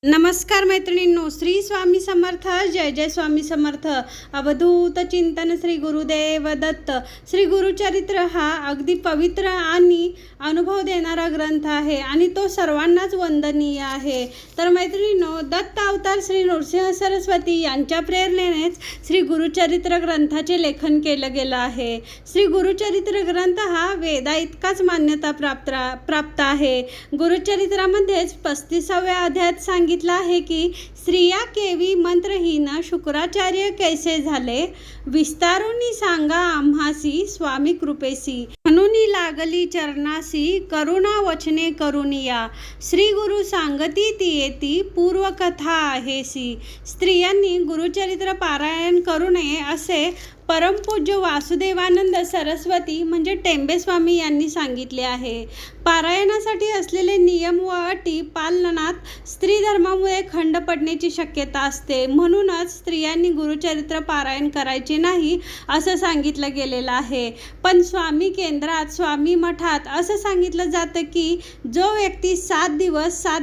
नमस्कार मैत्रिणींनो, श्री स्वामी समर्थ. जय जय स्वामी समर्थ. अवधूत चिंतन श्री गुरुदेव दत्त. श्री गुरुचरित्र हा अगदी पवित्र आणि अनुभव देणारा ग्रंथ आहे आणि तो सर्वांनाच वंदनीय आहे. तर मैत्रिणींनो, दत्त अवतार श्री नृसिंह सरस्वती यांच्या प्रेरणेनेच श्री गुरुचरित्र ग्रंथाचे लेखन केलं गेलं आहे. श्री गुरुचरित्र ग्रंथ हा वेदा इतकाच मान्यता प्राप्त आहे. गुरुचरित्रामध्येच 35व्या अध्यायात सांगितलं आहे की स्त्रिया केवी मंत्रहीन शुक्राचार्य कैसे झाले, विस्तारुनी सांगा आम्हासी स्वामी कृपेसी, म्हणून लागली चरणासी करुणा वचने करुनिया, श्री गुरु सांगती ती येती पूर्वकथा आहेसी. स्त्रियांनी गुरुचरित्र पारायण करू नये असे परमपूज्य वासुदेवानंद सरस्वती म्हणजे टेंबेस्वामी यांनी सांगितले आहे. पारायणासाठी असलेले नियम व अटी पालनात स्त्री धर्मामुळे खंड पडण्याची शक्यता असते. म्हणूनच स्त्रियांनी गुरुचरित्र पारायण करायचे नाही असं सांगितलं गेलेलं आहे. पण स्वामी केंद्रात, स्वामी मठात असं सांगितलं जातं की जो व्यक्ती 7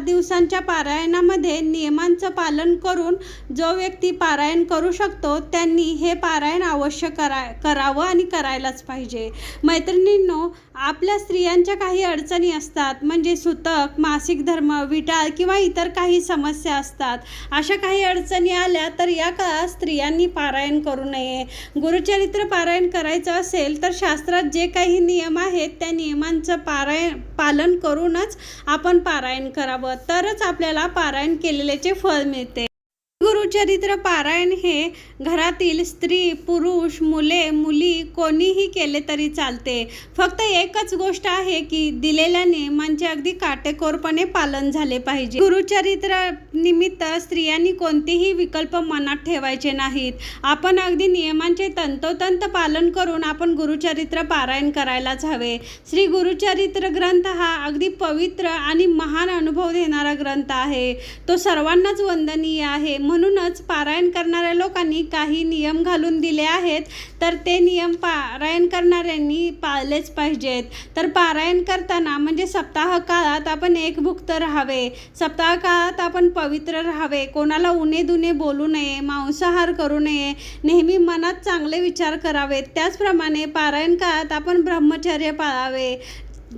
दिवसांच्या पारायणामध्ये नियमांचं पालन करून जो व्यक्ती पारायण करू शकतो त्यांनी हे पारायण अवश्य करावं आणि करायलाच पाहिजे. मैत्रिणींनो, आपल्या स्त्रियांच्या काही अडचणी असतात, म्हणजे सुतक, मासिक धर्म, विटाळ किंवा इतर काही समस्या असतात. अशा काही अडचणी आल्या तर या काळात स्त्रियांनी पारायण करू नये. गुरुचरित्र पारायण करायचं असेल तर शास्त्रात जे काही नियम आहेत त्या नियमांचं पालन करूनच आपण पारायण करावं, तरच आपल्याला पारायण केलेल्याचे फळ मिळते. गुरुचरित्र पारायण हे घरातील स्त्री, पुरुष, मुले, मुली कोणीही केले तरी चालते. फक्त एकच गोष्ट आहे की दिलेल्या नियमांचे अगदी काटेकोरपणे पालन झाले पाहिजे. गुरुचरित्र निमित्त स्त्रियांनी कोणतेही विकल्प मनात ठेवायचे नाहीत. आपण अगदी नियमांचे तंतोतंत पालन करून आपण गुरुचरित्र पारायण करायलाच हवे. श्री गुरुचरित्र ग्रंथ हा अगदी पवित्र आणि महान अनुभव देणारा ग्रंथ आहे. तो सर्वांनाच वंदनीय आहे. म्हणूनच पारायण करणाऱ्या लोकांनी काही नियम घालून दिले आहेत तर ते नियम पारायण करणाऱ्यांनी पाळलेच पाहिजेत. तर पारायण करताना म्हणजे सप्ताह काळात आपण एकभुक्त राहावे. सप्ताह काळात आपण पवित्र राहावे. कोणाला उणे दुने बोलू नये, मांसाहार करू नये, नेहमी मनात चांगले विचार करावेत. त्याचप्रमाणे पारायण काळात आपण ब्रह्मचर्य पाळावे.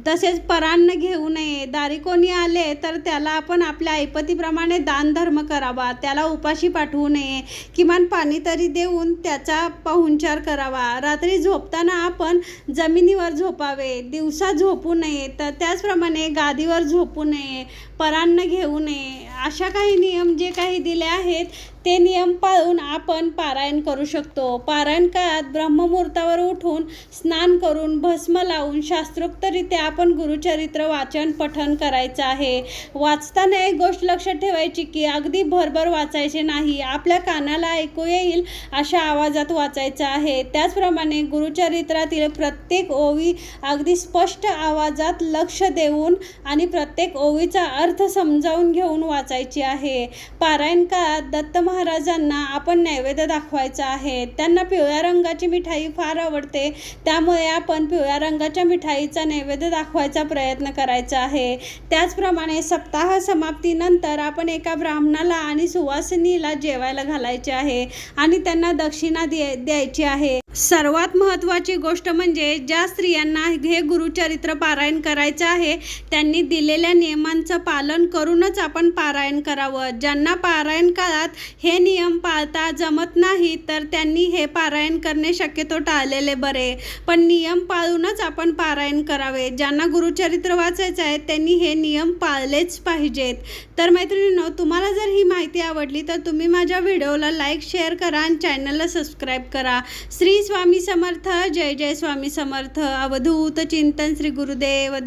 तसेच परान्न घेऊ नये. दारी कोणी आले तर त्याला आपण आपल्या ऐपतीप्रमाणे दान धर्म करावा. त्याला उपाशी पाठवू नये. किमान पाणी तरी देऊन त्याचा पाहुणचार करावा. रात्री झोपताना आपण जमिनीवर झोपावे. दिवसा झोपू नये. तर त्याचप्रमाणे गादीवर झोपू नये. परान्न घेऊ नये. अशा काही नियम जे काही दिले आहेत ते नियम पाळून आपण पारायण करू शकतो. पारायण काळात ब्रह्ममुहूर्तावर उठून स्नान करून भस्म लावून शास्त्रोक्तरित्या आपण गुरुचरित्र वाचन पठण करायचं आहे. वाचताना एक गोष्ट लक्षात ठेवायची की अगदी भरभर वाचायचे नाही. आपल्या कानाला ऐकू येईल अशा आवाजात वाचायचं आहे. त्याचप्रमाणे गुरुचरित्रातील प्रत्येक ओवी अगदी स्पष्ट आवाजात लक्ष देऊन आणि प्रत्येक ओवीचा अर्थ समजावून घेऊन वाचायची आहे. पारायण काळात दत्त महाराजांना आपण नैवेद्य दाखवायचा आहे. त्यांना पिवळ्या रंगाची मिठाई फार आवडते, त्यामुळे आपण पिवळ्या रंगाच्या मिठाईचा नैवेद्य दाखवायचा प्रयत्न करायचा आहे. त्याचप्रमाणे सप्ताह समाप्तीनंतर आपण एका ब्राह्मणाला आणि सुवासिनीला जेवायला घालायचे आहे आणि त्यांना दक्षिणा द्यायची आहे. सर्वात महत्त्वाची गोष्ट म्हणजे ज्या स्त्रियांना हे गुरुचरित्र पारायण करायचं आहे त्यांनी दिलेल्या नियमांचं पालन करूनच आपण पारायण करावं. ज्यांना पारायण काळात हे नियम पाळता जमत नाही तर त्यांनी हे पारायण करणे शक्यतो टाळलेले बरे. पण नियम पाळूनच आपण पारायण करावे. ज्यांना गुरुचरित्र वाचायचं आहे त्यांनी हे नियम पाळलेच पाहिजेत. तर मैत्रिणींनो, तुम्हाला जर ही माहिती आवडली तर तुम्ही माझ्या व्हिडिओला लाईक, शेअर करा आणि चॅनलला सबस्क्राईब करा. श्री स्वामी समर्थ. जय जय स्वामी समर्थ. अवधूत चिंतन श्री गुरुदेव.